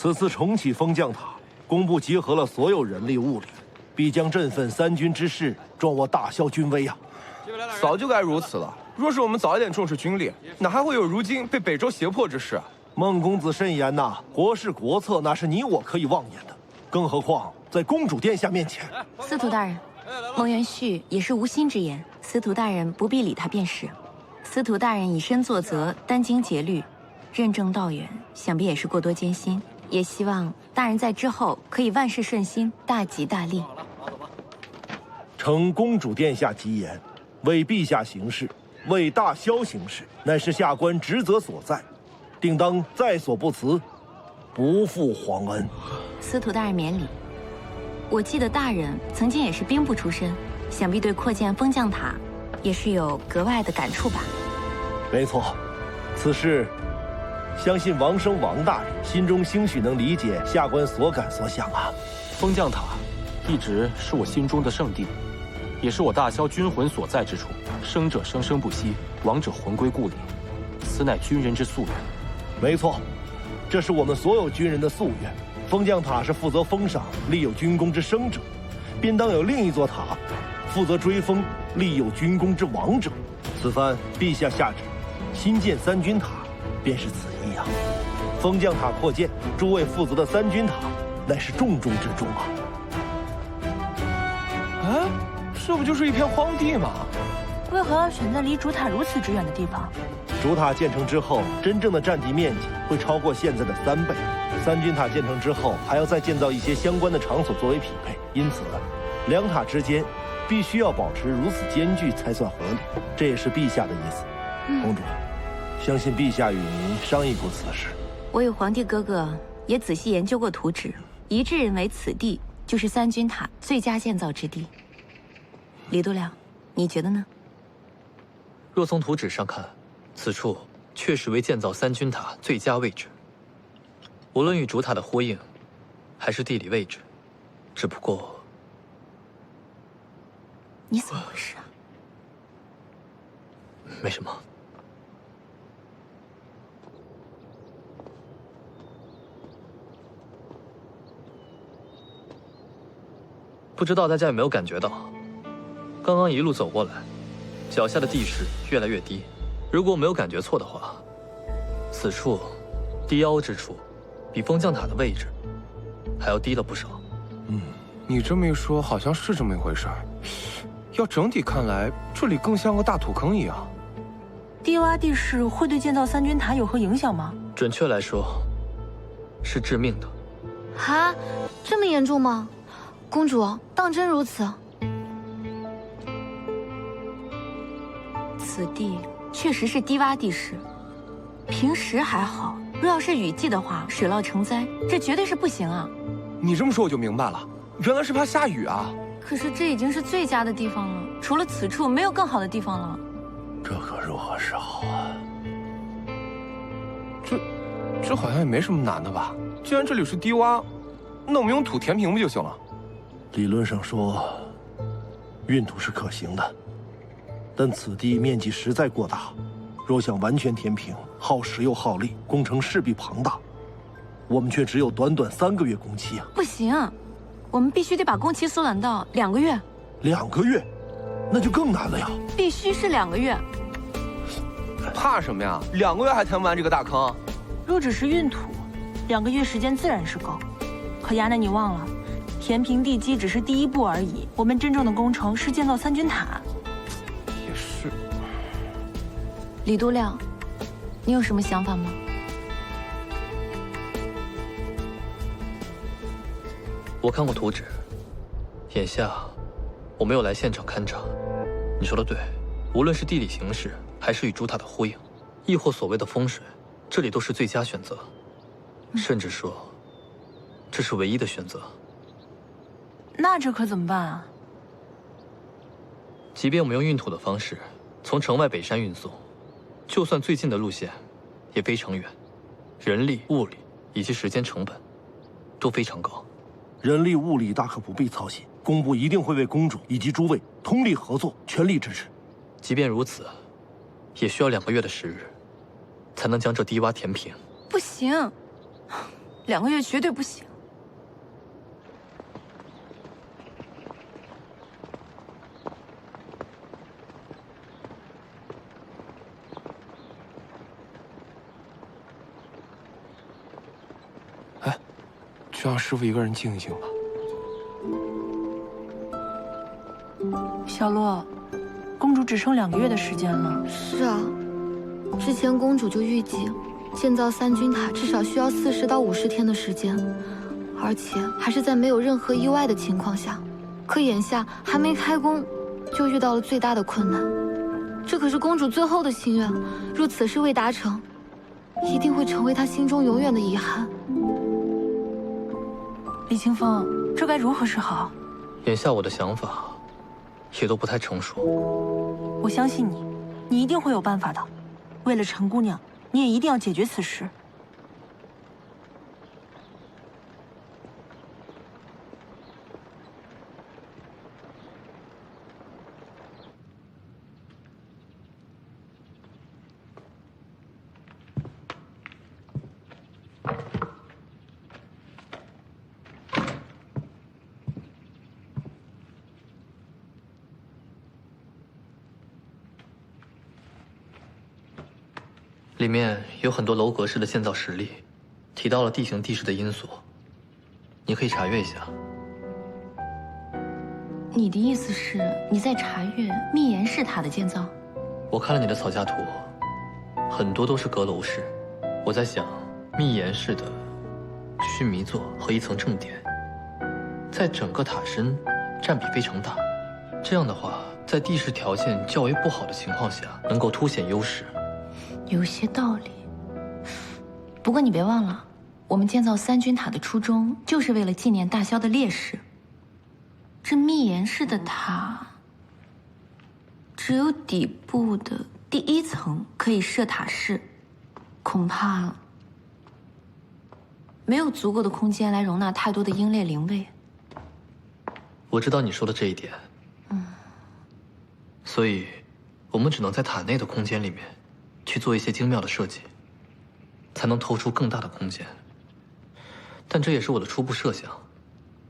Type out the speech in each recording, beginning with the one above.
此次重启封将塔，工部集合了所有人力物力，必将振奋三军之势，壮我大萧军威啊！早就该如此了。若是我们早一点重视军力，哪还会有如今被北周胁迫之事？孟公子慎言呐，国事国策那是你我可以妄言的，更何况在公主殿下面前。司徒大人，孟元旭也是无心之言，司徒大人不必理他便是。司徒大人以身作则，殚精竭虑，任重道远，想必也是过多艰辛。也希望大人在之后可以万事顺心，大吉大利。承公主殿下吉言，为陛下行事，为大萧行事，乃是下官职责所在，定当在所不辞，不负皇恩。司徒大人免礼。我记得大人曾经也是兵部出身，想必对扩建封将塔也是有格外的感触吧？没错，此事相信王生王大人心中兴许能理解下官所感所想啊。封将塔一直是我心中的圣地，也是我大萧军魂所在之处。生者生生不息，亡者魂归故里，此乃军人之夙愿。没错，这是我们所有军人的夙愿。封将塔是负责封赏立有军功之生者，便当有另一座塔，负责追封立有军功之亡者。此番陛下下旨新建三军塔，便是此意啊。封将塔扩建，诸位负责的三军塔，乃是重中之重啊。啊，这不就是一片荒地吗？为何要选在离主塔如此之远的地方？主塔建成之后，真正的占地面积会超过现在的3倍。三军塔建成之后，还要再建造一些相关的场所作为匹配，因此，两塔之间必须要保持如此间距才算合理。这也是陛下的意思。公主，相信陛下与您商议过此事。我与皇帝哥哥也仔细研究过图纸，一致认为此地就是三军塔最佳建造之地。李度亮，你觉得呢？若从图纸上看，此处确实为建造三军塔最佳位置。无论与主塔的呼应，还是地理位置，只不过……你怎么回事啊？没什么。不知道大家有没有感觉到，刚刚一路走过来，脚下的地势越来越低。如果我没有感觉错的话，此处低凹之处，比封将塔的位置还要低了不少。你这么一说，好像是这么一回事儿。要整体看来，这里更像个大土坑一样。低洼地势会对建造三军塔有何影响吗？准确来说，是致命的。啊，这么严重吗？公主，当真如此？此地确实是低洼地势，平时还好，若要是雨季的话，水涝成灾，这绝对是不行啊！你这么说我就明白了，原来是怕下雨啊！可是这已经是最佳的地方了，除了此处，没有更好的地方了。这可如何是好啊？这好像也没什么难的吧？既然这里是低洼，那我们用土填平不就行了？理论上说，运土是可行的，但此地面积实在过大，若想完全填平，耗时又耗力，工程势必庞大。我们却只有短短3个月工期啊！不行，我们必须得把工期缩短到2个月。2个月，那就更难了呀！必须是2个月。怕什么呀？2个月还填不完这个大坑？若只是运土，2个月时间自然是够。可亚奈，你忘了，填平地基只是第一步而已，我们真正的工程是建造三军塔。也是。李度亮，你有什么想法吗？我看过图纸，眼下我没有来现场勘察。你说的对，无论是地理形势，还是与主塔的呼应，亦或所谓的风水，这里都是最佳选择。甚至说，这是唯一的选择。那这可怎么办啊？即便我们用运土的方式从城外北山运送，就算最近的路线也非常远，人力、物力以及时间成本都非常高。人力物力大可不必操心，工部一定会为公主以及诸位通力合作，全力支持。即便如此，也需要2个月的时日，才能将这低洼填平。不行， 2个月绝对不行。哎，就让师傅一个人静一静吧。小洛，公主只剩2个月的时间了。是啊，之前公主就预计建造3钧塔至少需要40到50天的时间，而且还是在没有任何意外的情况下。可眼下还没开工，就遇到了最大的困难。这可是公主最后的心愿，若此事未达成，一定会成为她心中永远的遗憾。李清风，这该如何是好？眼下我的想法也都不太成熟。我相信你，你一定会有办法的。为了陈姑娘，你也一定要解决此事。里面有很多楼阁式的建造实例，提到了地形地势的因素，你可以查阅一下。你的意思是你在查阅密檐式塔的建造？我看了你的草架图，很多都是阁楼式。我在想，密檐式的须弥座和一层正殿，在整个塔身占比非常大。这样的话，在地势条件较为不好的情况下，能够凸显优势。有些道理。不过你别忘了，我们建造3钧塔的初衷就是为了纪念大萧的烈士。这密檐式的塔，只有底部的第1层可以设塔室，恐怕没有足够的空间来容纳太多的英烈灵位。我知道你说的这一点。所以，我们只能在塔内的空间里面去做一些精妙的设计，才能透出更大的空间。但这也是我的初步设想，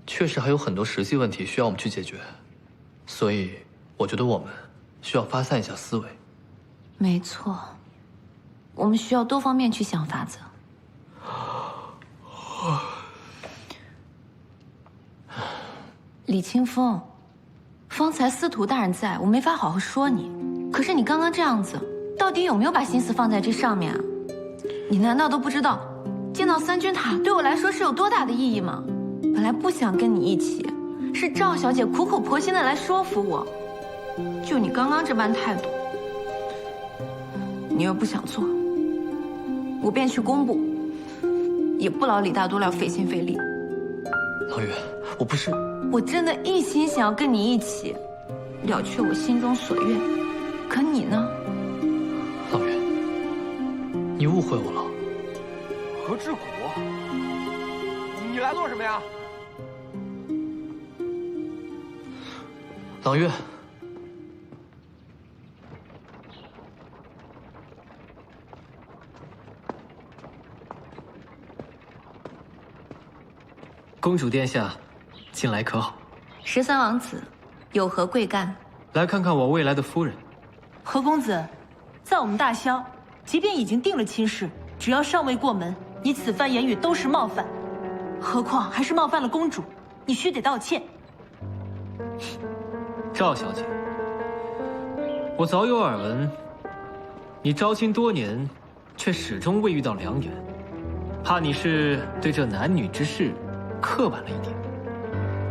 确实还有很多实际问题需要我们去解决。所以，我觉得我们需要发散一下思维。没错，我们需要多方面去想法子。李清风，方才司徒大人在，我没法好好说你。可是你刚刚这样子，到底有没有把心思放在这上面啊？你难道都不知道建造3钧塔对我来说是有多大的意义吗？本来不想跟你一起，是赵小姐苦口婆心的来说服我。就你刚刚这般态度，你又不想做，我便去工部，也不劳李大督了费心费力。朗月，我不是，我真的一心想要跟你一起，了却我心中所愿。可你呢？朗月，你误会我了。何志古，你来做什么呀？朗月，公主殿下，近来可好13王子，有何贵干？来看看我未来的夫人。何公子，在我们大萧，即便已经定了亲事，只要尚未过门，你此番言语都是冒犯。何况还是冒犯了公主，你须得道歉。赵小姐，我早有耳闻，你招亲多年，却始终未遇到良缘，怕你是对这男女之事刻板了一点。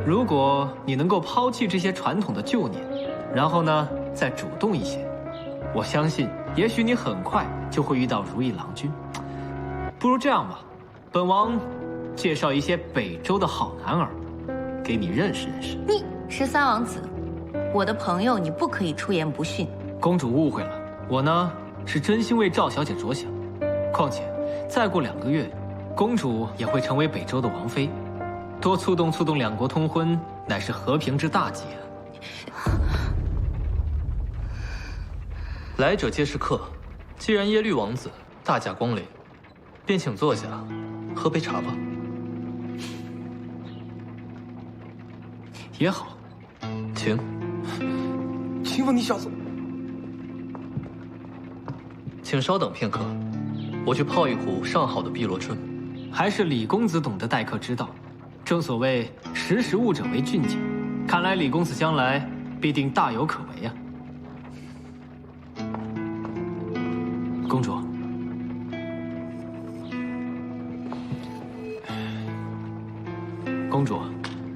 如果你能够抛弃这些传统的旧念，然后呢，再主动一些，我相信，也许你很快就会遇到如意郎君。不如这样吧，本王介绍一些北周的好男儿，给你认识认识。你13王子，我的朋友，你不可以出言不逊。公主误会了，我呢是真心为赵小姐着想。况且，再过2个月，公主也会成为北周的王妃，多促动2国通婚，乃是和平之大计啊。来者皆是客，既然耶律王子大驾光临，便请坐下，喝杯茶吧。也好，请。秦风，你小子，请稍等片刻，我去泡一壶上好的碧螺春。还是李公子懂得待客之道。正所谓识时务者为俊杰，看来李公子将来必定大有可为啊。公主，公主，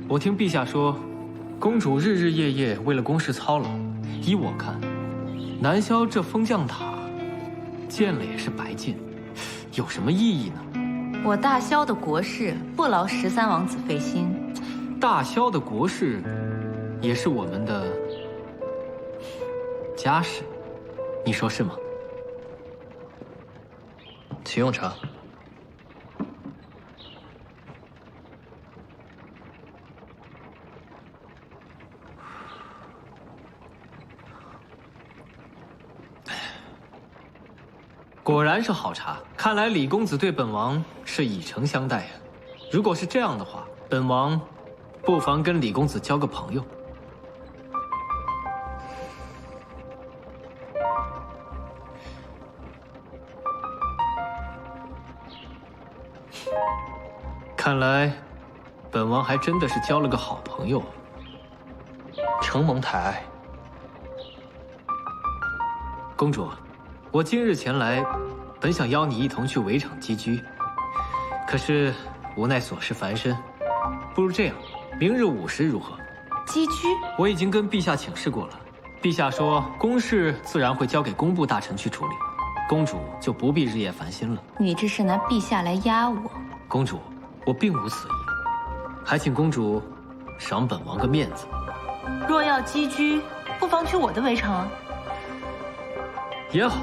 我听陛下说，公主日日夜夜为了宫事操劳。依我看，南萧这封将塔建了也是白建，有什么意义呢？我大萧的国事不劳13王子费心。大萧的国事，也是我们的家事，你说是吗？请用茶。果然是好茶，看来李公子对本王是以诚相待呀。如果是这样的话，本王不妨跟李公子交个朋友。看来，本王还真的是交了个好朋友。承蒙抬爱。公主，我今日前来，本想邀你一同去围场击居，可是无奈琐事繁身，不如这样，明日午时如何？击居？我已经跟陛下请示过了，陛下说公事自然会交给工部大臣去处理，公主就不必日夜烦心了。你这是拿陛下来压我？公主，我并无此意，还请公主赏本王个面子。若要击居，不妨去我的围场啊。也好，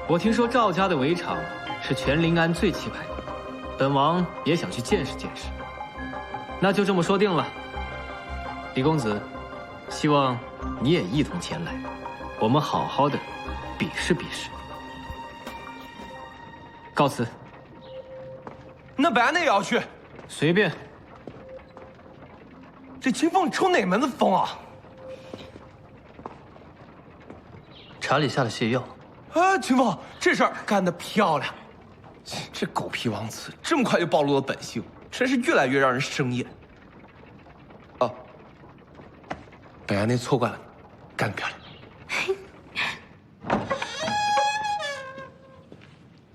我听说赵家的围场是全临安最气派的，本王也想去见识见识。那就这么说定了。李公子，希望你也一同前来，我们好好的比试比试。告辞。那本安内也要去。随便。这秦风抽哪门子风啊？茶里下了泻药。啊，秦风，这事儿干得漂亮！这狗屁王子这么快就暴露了本性，真是越来越让人生厌。哦，本安内错怪了，干得漂亮。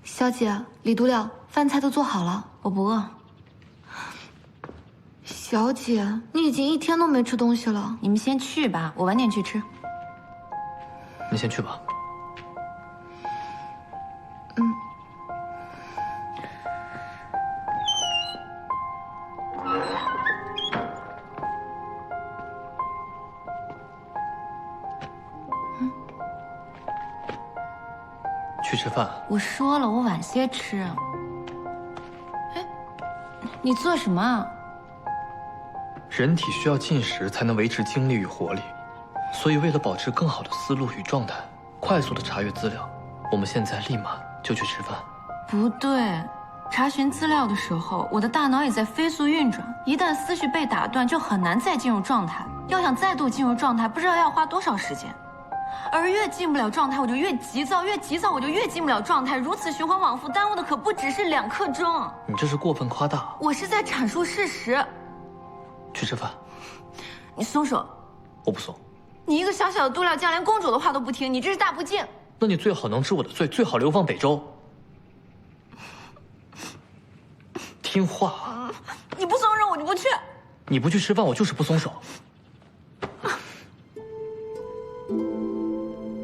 小姐，李督了，饭菜都做好了。我不饿。小姐，你已经1天都没吃东西了。你们先去吧，我晚点去吃。你先去吧。去吃饭。我说了，我晚些吃。哎，你做什么啊？人体需要进食才能维持精力与活力，所以为了保持更好的思路与状态，快速的查阅资料，我们现在立马就去吃饭。不对，查询资料的时候，我的大脑也在飞速运转，一旦思绪被打断，就很难再进入状态。要想再度进入状态，不知道要花多少时间。而越进不了状态，我就越急躁，越急躁我就越进不了状态，如此循环往复，耽误的可不只是2刻钟。你这是过分夸大。我是在阐述事实。去吃饭。你松手。我不松。你一个小小的督料将，连公主的话都不听，你这是大不敬。那你最好能治我的罪，最好流放北周。听话。你不松手，我就不去。你不去吃饭，我就是不松手。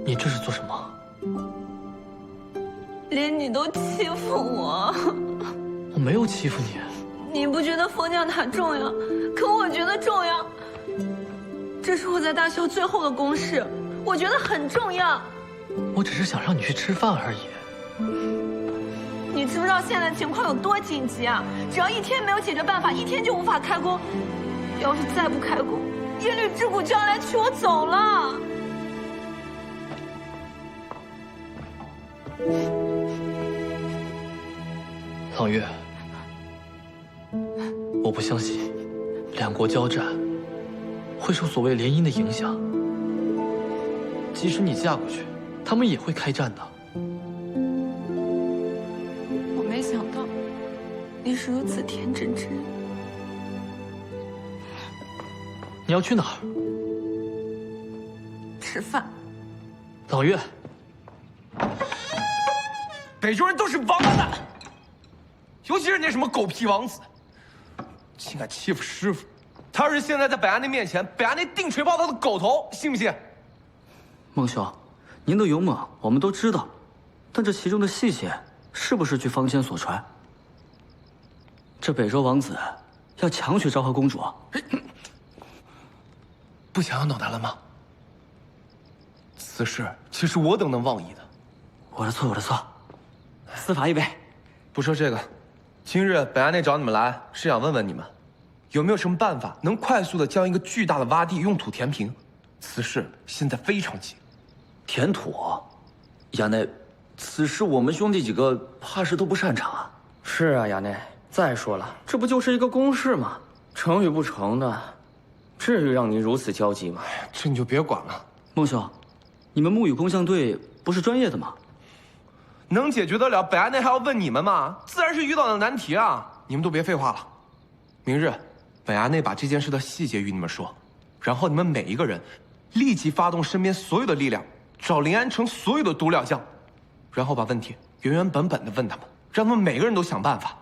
你这是做什么？连你都欺负我。我没有欺负你。你不觉得封将塔重要，可我觉得重要。这是我在大萧最后的公事，我觉得很重要。我只是想让你去吃饭而已。你知不知道现在情况有多紧急啊？只要1天没有解决办法，1天就无法开工。要是再不开工，耶律之谷就要来取我走了。朗月，我不相信，2国交战，会受所谓联姻的影响。即使你嫁过去，他们也会开战的。我没想到你是如此天真之人。你要去哪儿？吃饭。朗月，北周人都是王八蛋，尤其是那什么狗屁王子，竟敢欺负师傅。他要是现在在北安内面前，北安内定锤爆他的狗头，信不信？孟兄，您的勇猛我们都知道，但这其中的细节是不是据坊间所传？这北周王子要强娶昭和公主，不想要脑袋了吗？此事岂是我等能妄议的。我的错，我的错，司法一杯。不说这个，今日北安内找你们来，是想问问你们，有没有什么办法能快速的将一个巨大的洼地用土填平？此事现在非常急。填土，衙内，此事我们兄弟几个怕是都不擅长啊。是啊，衙内。再说了，这不就是一个公事吗？成与不成的，至于让您如此焦急吗？这你就别管了。孟兄，你们木雨工匠队不是专业的吗？能解决得了北安内还要问你们吗？自然是遇到的难题啊！你们都别废话了。明日，北安内把这件事的细节与你们说，然后你们每一个人立即发动身边所有的力量，找临安城所有的毒料匠，然后把问题原原本本的问他们，让他们每个人都想办法。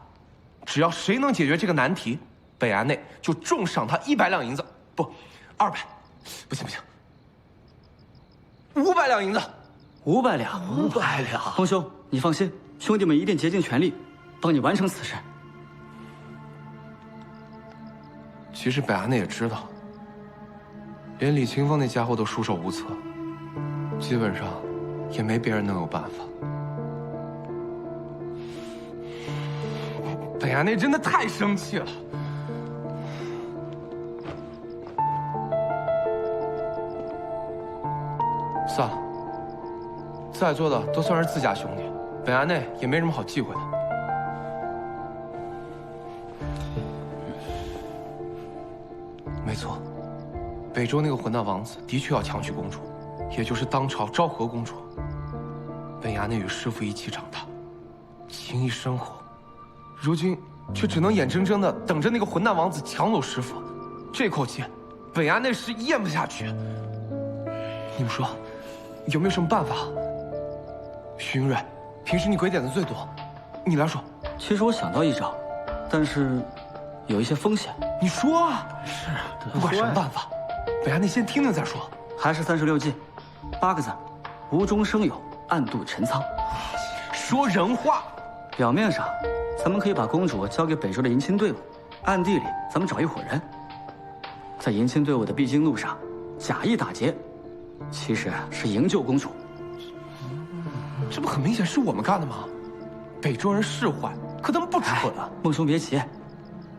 只要谁能解决这个难题，北安内就重赏他100两银子，不，200，不行不行，500两银子。500两，500两。孟兄，你放心，兄弟们一定竭尽全力，帮你完成此事。其实北安内也知道，连李清风那家伙都束手无策，基本上也没别人能有办法。北安内真的太生气了。算了，在座的都算是自家兄弟，北安内也没什么好忌讳的。没错，北周那个混蛋王子的确要强娶公主，也就是当朝昭和公主。本衙内与师父一起长大，情谊深厚，如今却只能眼睁睁的等着那个混蛋王子抢走师父，这口气，本衙内是咽不下去。你们说，有没有什么办法？徐云瑞，平时你鬼点子最多，你来说。其实我想到一招，但是有一些风险。你说啊。是，不管什么办法，本衙内先听听再说。还是36计，8个字：无中生有，暗度陈仓。说人话。表面上，咱们可以把公主交给北周的迎亲队伍，暗地里咱们找一伙人，在迎亲队伍的必经路上假意打劫，其实是营救公主。这不很明显是我们干的吗？北周人是坏，可他们不蠢啊！孟兄别急，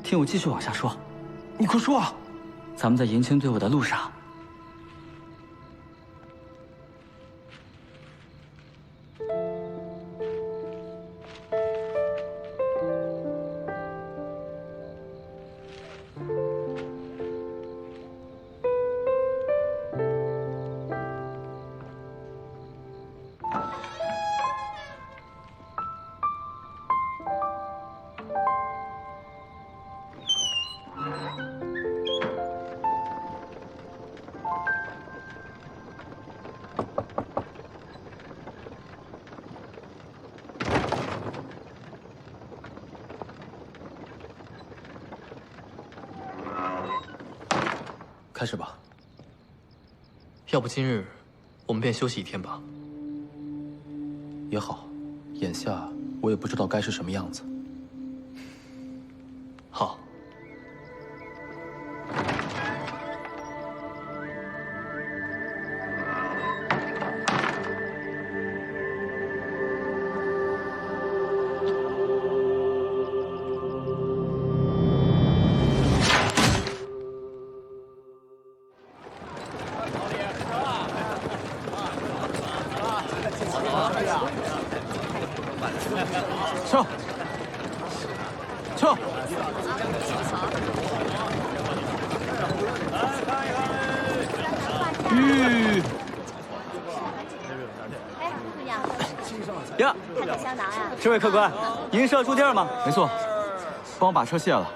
听我继续往下说。你快说啊！咱们在迎亲队伍的路上，开始吧。要不今日我们便休息1天吧。也好，眼下我也不知道该是什么样子。好。撤！撤！呀，这位客官，您是要住店吗？没错，帮我把车卸了，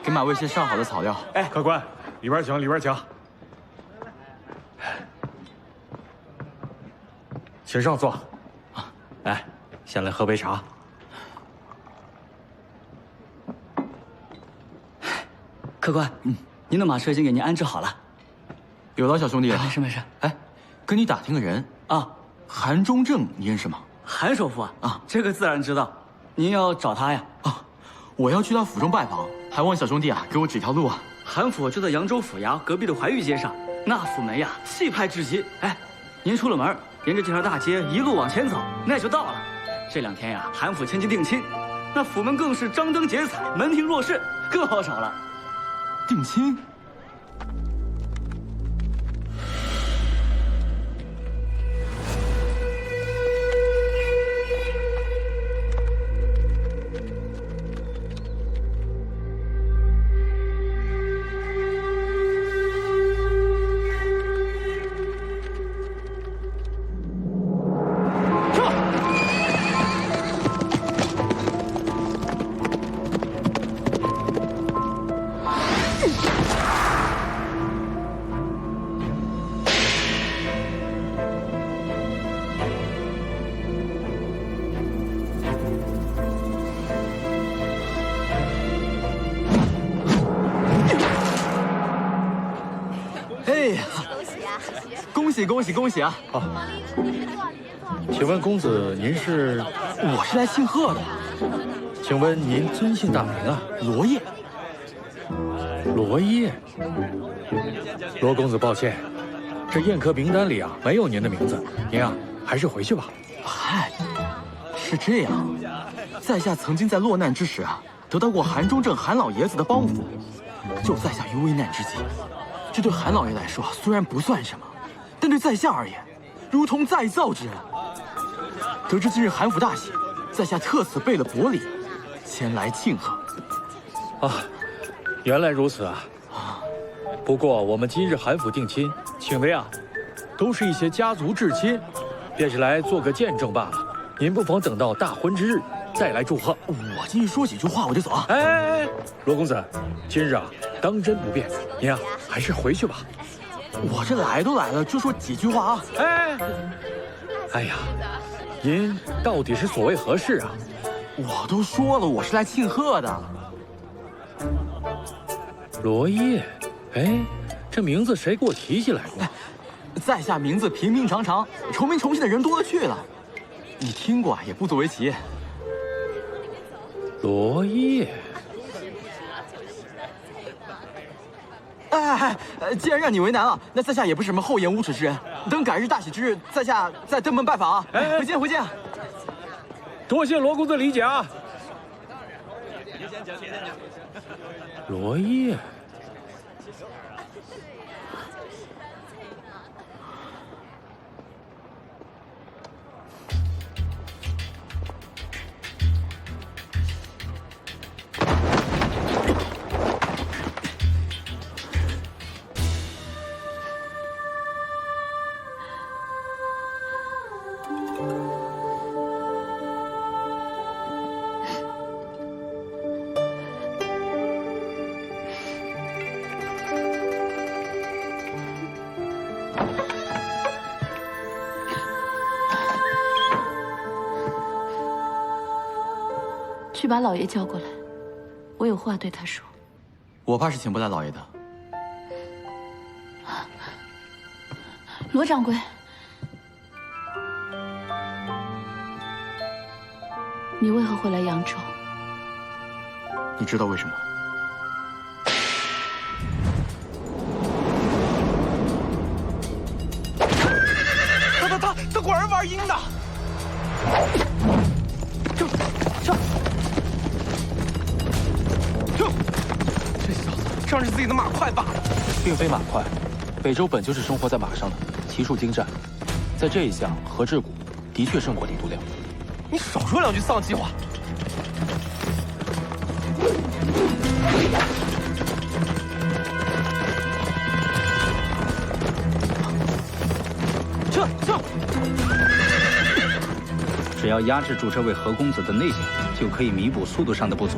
给马卫些上好的草料。哎，客官，里边请，里边请。请上座。来，先来喝杯茶。客官，您的马车已经给您安置好了。有劳小兄弟了。没事没事。哎，跟你打听个人啊，韩中正，你认识吗？韩首富啊，这个自然知道。您要找他呀？啊，我要去他府中拜访，还望小兄弟啊给我指条路啊。韩府就在扬州府衙隔壁的怀玉街上，那府门呀气派至极。哎，您出了门，沿着这条大街一路往前走，那就到了。这2天呀，韩府千金定亲，那府门更是张灯结彩，门庭若市，更好找了。定亲？恭喜啊！好，请问公子您是？我是来庆贺的。请问您尊姓大名啊？罗烨。罗烨。罗公子，抱歉，这宴客名单里啊没有您的名字，您啊还是回去吧。嗨，是这样，在下曾经在落难之时啊，得到过韩中正韩老爷子的帮扶，救在下于危难之际。这对韩老爷来说虽然不算什么。但对在下而言，如同再造之恩。得知今日韩府大喜，在下特此备了薄礼，前来庆贺。啊，原来如此啊！不过我们今日韩府定亲，请的呀，都是一些家族至亲，便是来做个见证罢了。您不妨等到大婚之日再来祝贺。我进去说几句话我就走啊！哎，罗公子，今日啊当真不便，您啊还是回去吧。我这来都来了，就说几句话啊！哎呀，您到底是所谓何事啊？我都说了，我是来庆贺的。罗烨，哎，这名字谁给我提起来过？在下名字平平常常，重名重姓的人多了去了，你听过也不足为奇。罗烨。既然让你为难了，那在下也不是什么厚颜无耻之人。等改日大喜之日，在下再登门拜访啊！回见，回见。多谢罗公子理解啊。罗烨，去把老爷叫过来，我有话对他说。我怕是请不来老爷的。罗掌柜，你为何会来扬州？你知道为什么？他果然玩阴的。这小子仗着自己的马快罢了。并非马快，北周本就是生活在马上的，骑术精湛，在这一项何志谷的确胜过李度亮。你少说两句丧气话。沈阳要压制住这位何公子的内劲，就可以弥补速度上的不足。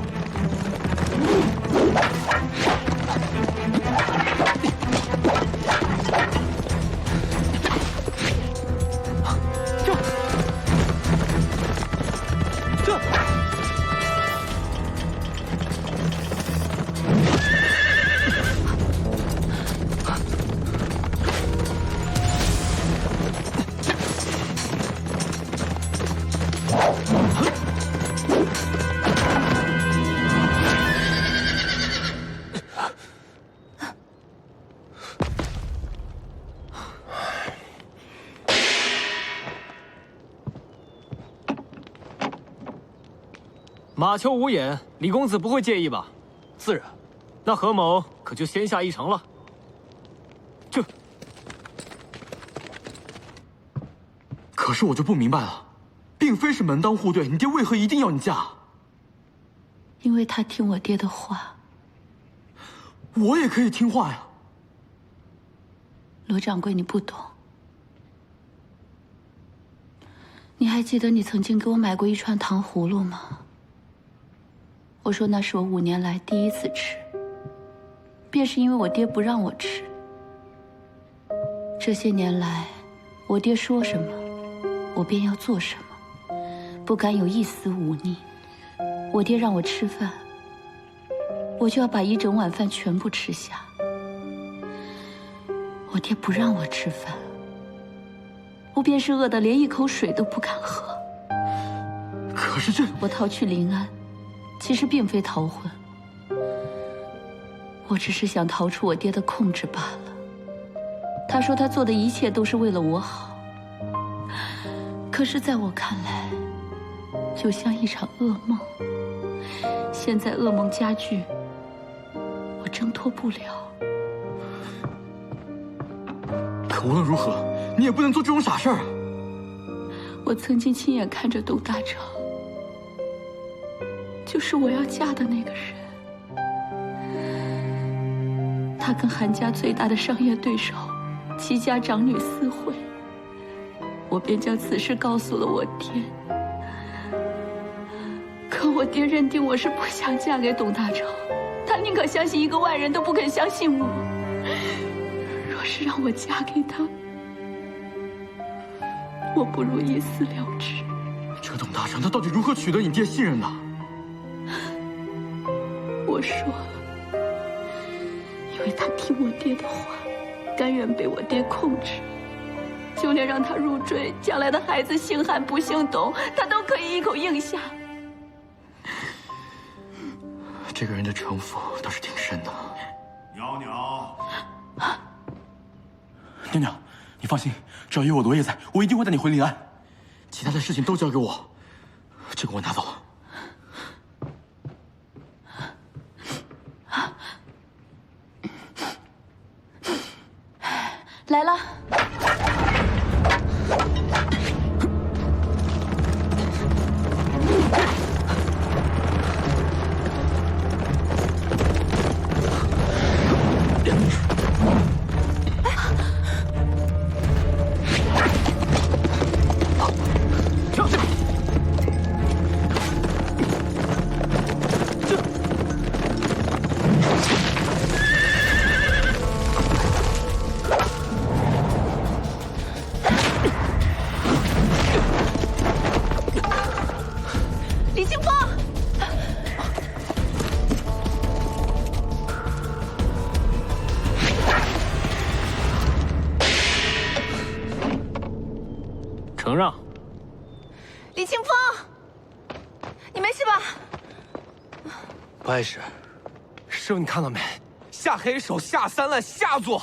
马丘无眼，李公子不会介意吧？自然。那何某可就先下一城了。这……可是我就不明白了，并非是门当户对，你爹为何一定要你嫁？因为他听我爹的话。我也可以听话呀。罗掌柜，你不懂。你还记得你曾经给我买过一串糖葫芦吗？我说那是我5年来第一次吃，便是因为我爹不让我吃。这些年来，我爹说什么，我便要做什么，不敢有一丝忤逆。我爹让我吃饭，我就要把一整碗饭全部吃下。我爹不让我吃饭，我便是饿得连一口水都不敢喝。可是这……我逃去临安，其实并非逃婚，我只是想逃出我爹的控制罢了。他说他做的一切都是为了我好，可是在我看来，就像一场噩梦。现在噩梦加剧，我挣脱不了。可无论如何，你也不能做这种傻事儿啊！我曾经亲眼看着董大成，就是我要嫁的那个人。他跟韩家最大的商业对手齐家长女私会，我便将此事告诉了我爹。可我爹认定我是不想嫁给董大成，他宁可相信一个外人，都不肯相信我。若是让我嫁给他，我不如一死了之。这董大成他到底如何取得你爹信任的？我说了，因为他听我爹的话，甘愿被我爹控制，就连让他入赘，将来的孩子姓韩不姓董，他都可以一口应下。这个人的城府倒是挺深的。袅袅，娘娘，你放心，只要有我罗爷在，我一定会带你回临安。其他的事情都交给我，这个我拿走。来了。承让。李清风，你没事吧？不碍事。师傅，你看到没？下黑手，下三滥，下作。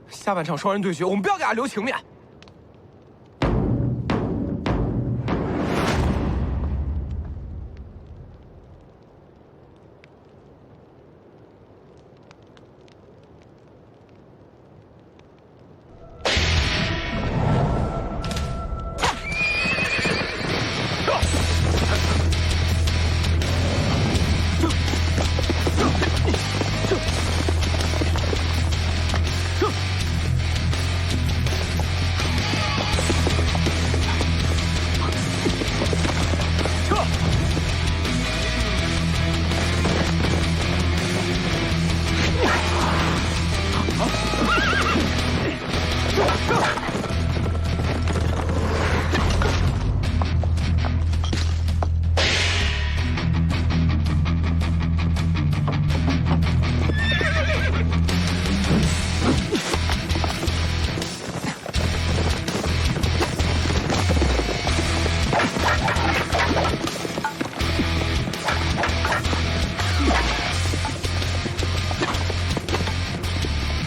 下半场双人对决，我们不要给他留情面。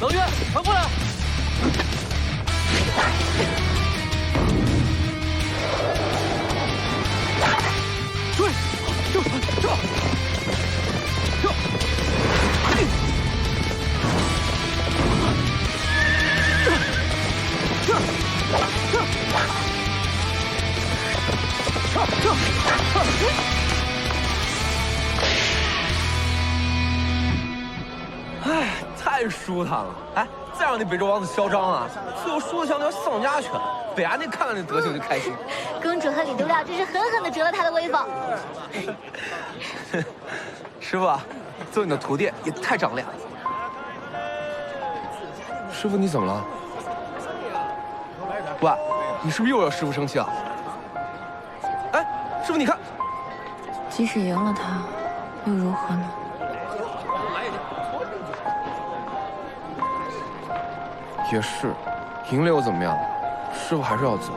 冷月，传过来！追！这！哎，太舒坦了！哎，再让那北周王子嚣张啊，最后输的像条丧家犬。北安那看看那德行就开心。公主和李都亮真是狠狠地折了他的威风。师傅啊，做你的徒弟也太长脸了。师傅，你怎么了？喂，你是不是又惹师傅生气了？哎，师傅，你看，即使赢了他，又如何呢？也是，赢了又怎么样？师傅还是要走，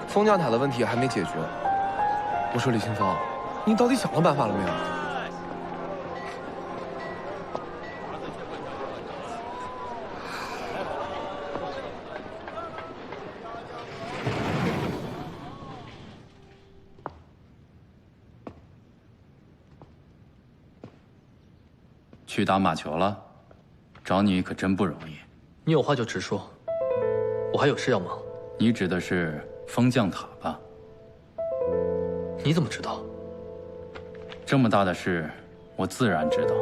封将塔的问题还没解决。我说李清风，你到底想到办法了没有？去打马球了，找你可真不容易。你有话就直说，我还有事要忙。你指的是封将塔吧？你怎么知道？这么大的事，我自然知道。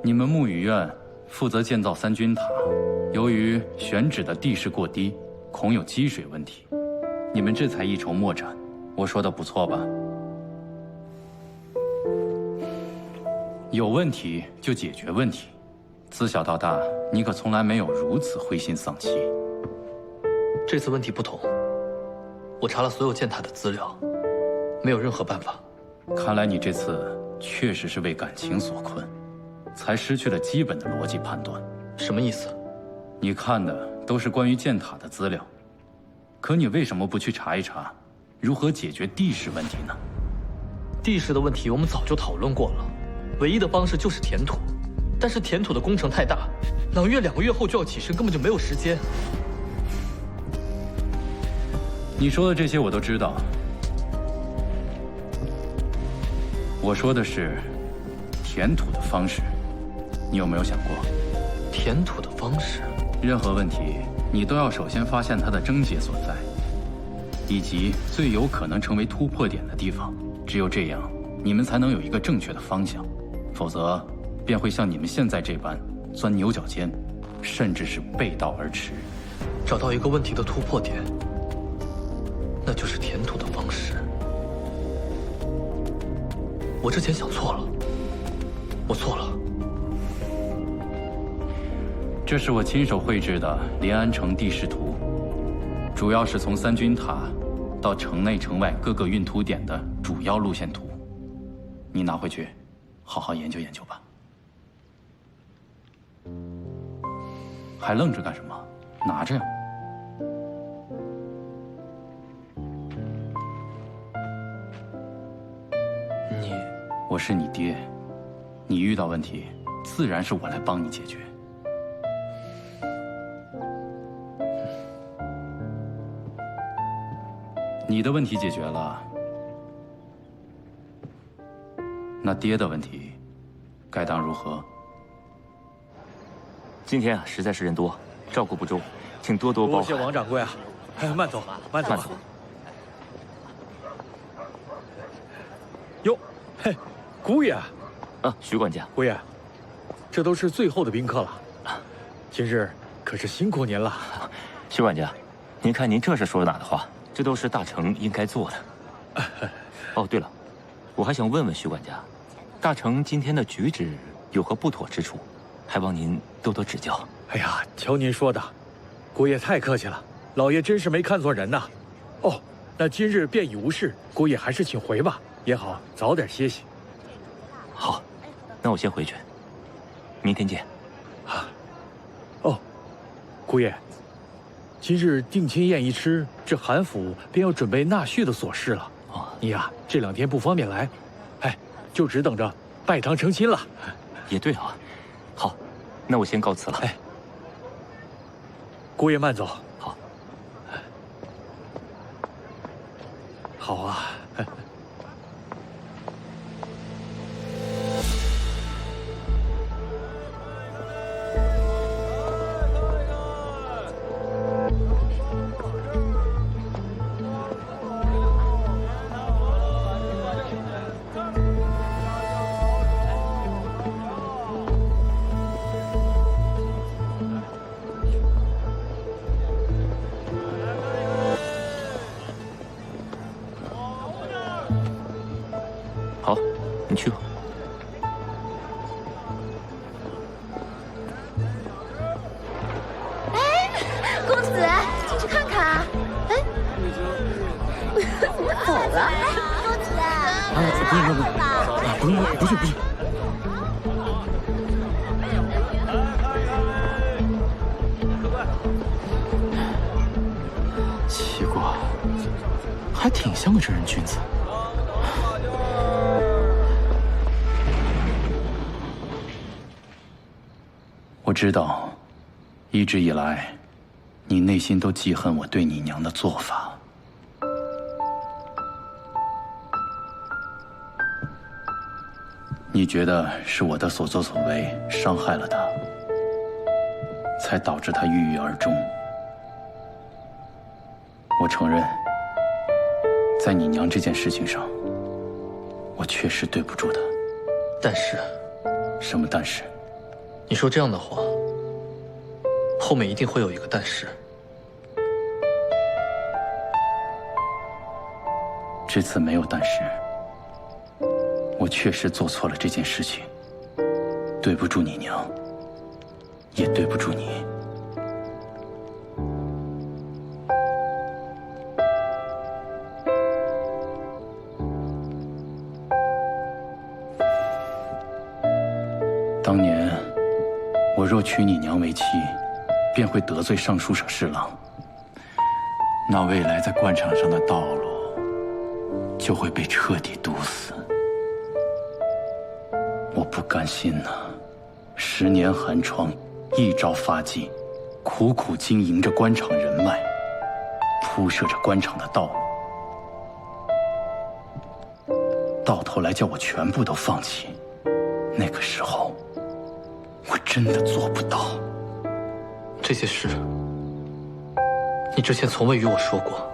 你们沐雨院负责建造三军塔，由于选址的地势过低，恐有积水问题，你们这才一筹莫展。我说的不错吧？有问题就解决问题，自小到大，你可从来没有如此灰心丧气。这次问题不同，我查了所有建塔的资料，没有任何办法。看来你这次确实是为感情所困，才失去了基本的逻辑判断。什么意思？你看的都是关于建塔的资料，可你为什么不去查一查，如何解决地势问题呢？地势的问题我们早就讨论过了，唯一的方式就是填土，但是填土的工程太大，朗月2个月后就要起身，根本就没有时间。你说的这些我都知道，我说的是填土的方式，你有没有想过？填土的方式？任何问题，你都要首先发现它的症结所在，以及最有可能成为突破点的地方。只有这样，你们才能有一个正确的方向，否则便会像你们现在这般钻牛角尖，甚至是背道而驰。找到一个问题的突破点，那就是填土的方式。我之前想错了，我错了。这是我亲手绘制的临安城地势图，主要是从三军塔到城内城外各个运土点的主要路线图。你拿回去，好好研究研究吧。还愣着干什么？拿着呀。我是你爹，你遇到问题，自然是我来帮你解决。你的问题解决了，那爹的问题该当如何？今天啊，实在是人多，照顾不周，请多多包涵。多谢王掌柜啊！慢走，慢走。哟，嘿，姑爷。啊，徐管家。姑爷，这都是最后的宾客了，今日可是辛苦您了。徐管家，您看您这是说哪的话？这都是大成应该做的。哦，对了，我还想问问徐管家，大成今天的举止有何不妥之处，还望您多多指教。哎呀，瞧您说的，姑爷太客气了，老爷真是没看错人呐。哦，那今日便已无事，姑爷还是请回吧，也好早点歇息。好，那我先回去，明天见。啊，哦，姑爷。今日定亲宴一吃，这韩府便要准备纳婿的琐事了。你呀，这2天不方便来，哎，就只等着拜堂成亲了。也对啊，好，那我先告辞了。哎，姑爷慢走。好。好啊。好，你去吧。公子，进去看看啊！哎，怎么走了？哎，公子，不去。奇怪，还挺像个正人君子。我知道，一直以来，你内心都记恨我对你娘的做法。你觉得是我的所作所为伤害了她，才导致她郁郁而终。我承认，在你娘这件事情上，我确实对不住她。但是，什么但是？你说这样的话，后面一定会有一个但是。这次没有但是，我确实做错了这件事情，对不住你娘，也对不住你。当年，我若娶你娘为妻，便会得罪尚书省侍郎，那未来在官场上的道路就会被彻底堵死。我不甘心呐，10年寒窗，一朝发迹，苦苦经营着官场人脉，铺设着官场的道路，到头来叫我全部都放弃。那个时候，我真的做不到。这些事，你之前从未与我说过。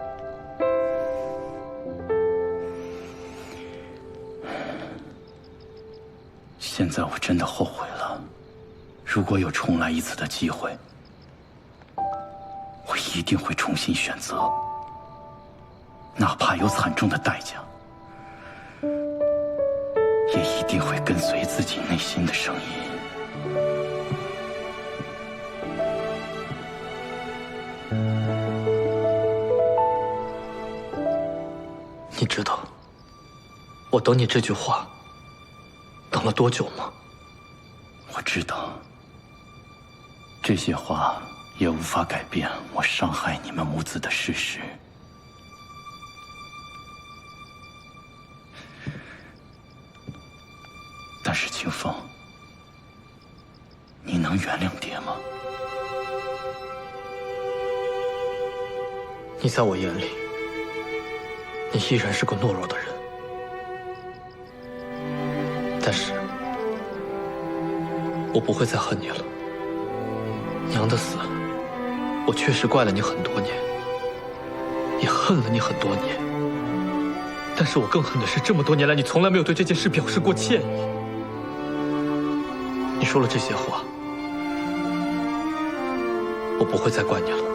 现在我真的后悔了。如果有重来一次的机会，我一定会重新选择，哪怕有惨重的代价，也一定会跟随自己内心的声音。你知道我等你这句话等了多久吗？我知道，这些话也无法改变我伤害你们母子的事实。但是清风，你能原谅爹吗？你在我眼里，你依然是个懦弱的人。但是，我不会再恨你了。娘的死，我确实怪了你很多年，也恨了你很多年。但是我更恨的是，这么多年来，你从来没有对这件事表示过歉意。你说了这些话，我不会再怪你了。